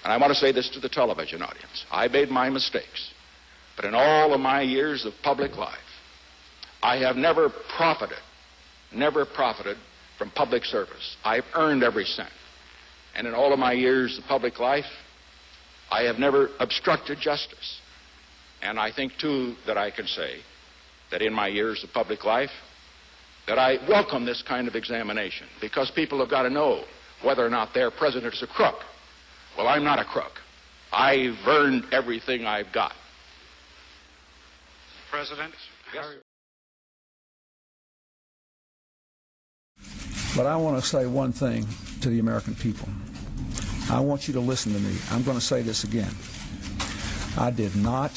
And I want to say this to the television audience. I made my mistakes. But in all of my years of public life, I have never profited from public service. I've earned every cent. And in all of my years of public life, I have never obstructed justice. And I think, too, that I can say that in my years of public life, that I welcome this kind of examination, because people have got to know whether or not their president is a crook. Well, I'm not a crook. I've earned everything I've got. President? Yes. But I want to say one thing to the American people. I want you to listen to me. I'm going to say this again. I did not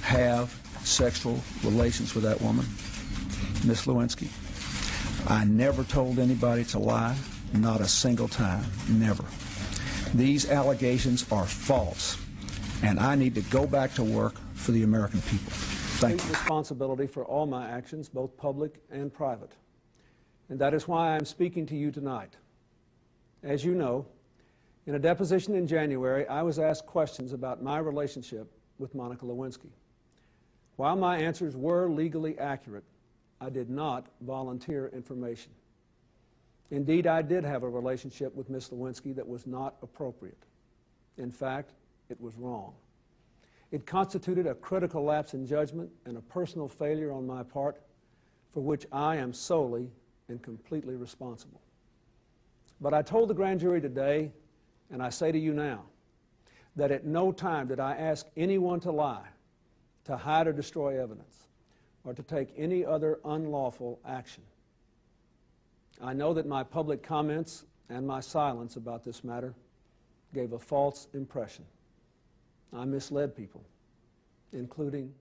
have sexual relations with that woman, Miss Lewinsky. I never told anybody to lie, not a single time, never. These allegations are false, and I need to go back to work for the American people. Thank you. I take responsibility for all my actions, both public and private. And that is why I am speaking to you tonight. As you know, in a deposition in January, I was asked questions about my relationship with Monica Lewinsky. While my answers were legally accurate, I did not volunteer information. Indeed, I did have a relationship with Ms. Lewinsky that was not appropriate. In fact, it was wrong. It constituted a critical lapse in judgment and a personal failure on my part for which I am solely and completely responsible. But I told the grand jury today, and I say to you now, that at no time did I ask anyone to lie, to hide or destroy evidence, or to take any other unlawful action. I know that my public comments and my silence about this matter gave a false impression. I misled people, including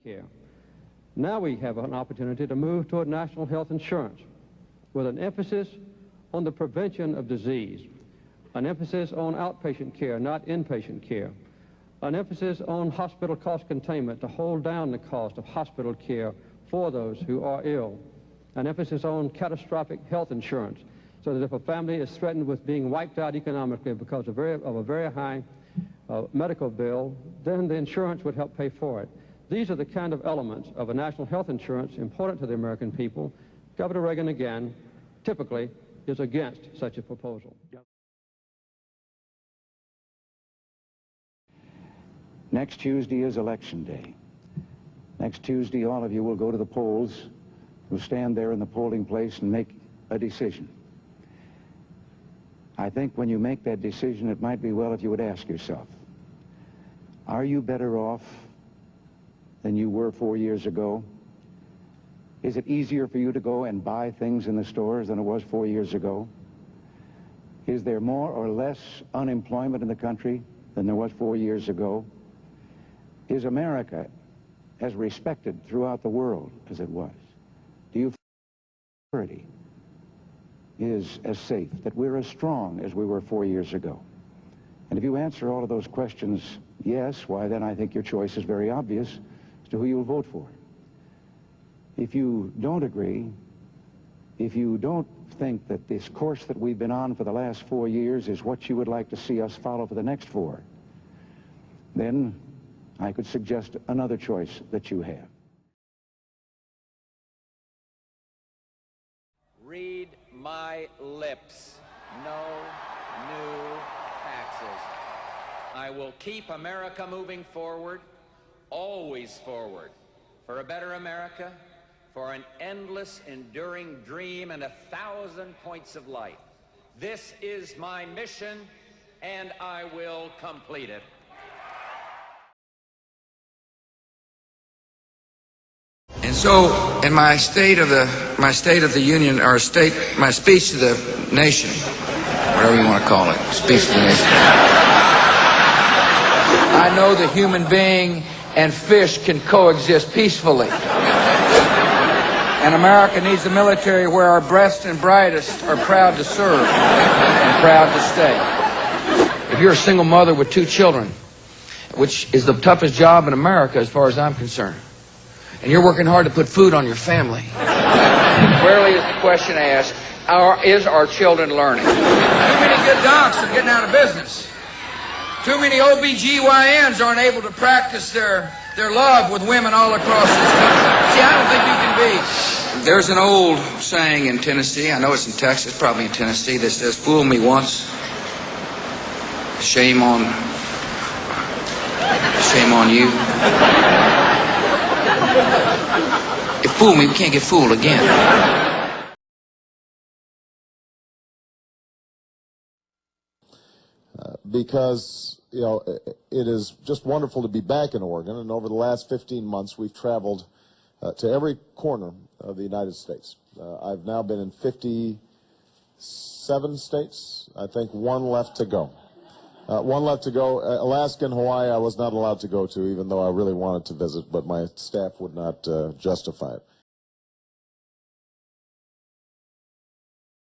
care. Now we have an opportunity to move toward national health insurance with an emphasis on the prevention of disease, an emphasis on outpatient care, not inpatient care, an emphasis on hospital cost containment to hold down the cost of hospital care for those who are ill, an emphasis on catastrophic health insurance, so that if a family is threatened with being wiped out economically because of a very high medical bill, then the insurance would help pay for it. These are the kind of elements of a national health insurance important to the American people. Governor Reagan, again, typically is against such a proposal. Next Tuesday is Election Day. Next Tuesday, all of you will go to the polls, will stand there in the polling place and make a decision. I think when you make that decision, it might be well if you would ask yourself, are you better off than you were 4 years ago? Is it easier for you to go and buy things in the stores than it was 4 years ago? Is there more or less unemployment in the country than there was 4 years ago? Is America as respected throughout the world as it was? Do you feel security is as safe, that we're as strong as we were 4 years ago? And if you answer all of those questions yes, why then I think your choice is very obvious as to who you will vote for. If you don't agree, if you don't think that this course that we've been on for the last 4 years is what you would like to see us follow for the next 4, then I could suggest another choice that you have. Read my lips. No new taxes. I will keep America moving forward, always forward, for a better America, for an endless, enduring dream and 1,000 points of light. This is my mission, and I will complete it. And so, in my State of the Union, or my speech to the nation, whatever you want to call it, speech to the nation, I know the human being and fish can coexist peacefully. And America needs a military where our best and brightest are proud to serve and proud to stay. If you're a single mother with 2 children, which is the toughest job in America as far as I'm concerned, and you're working hard to put food on your family, rarely is the question asked, is our children learning? Too many good docs are getting out of business. Too many OBGYNs aren't able to practice their love with women all across this country. See, I don't think you can be. There's an old saying in Tennessee, I know it's in Texas, probably in Tennessee, that says, fool me once, shame on you. You fool me, we can't get fooled again. Because, you know, it is just wonderful to be back in Oregon, and over the last 15 months we've traveled to every corner of the United States. I've now been in 57 states. I think one left to go. Alaska and Hawaii I was not allowed to go to, even though I really wanted to visit, but my staff would not justify it.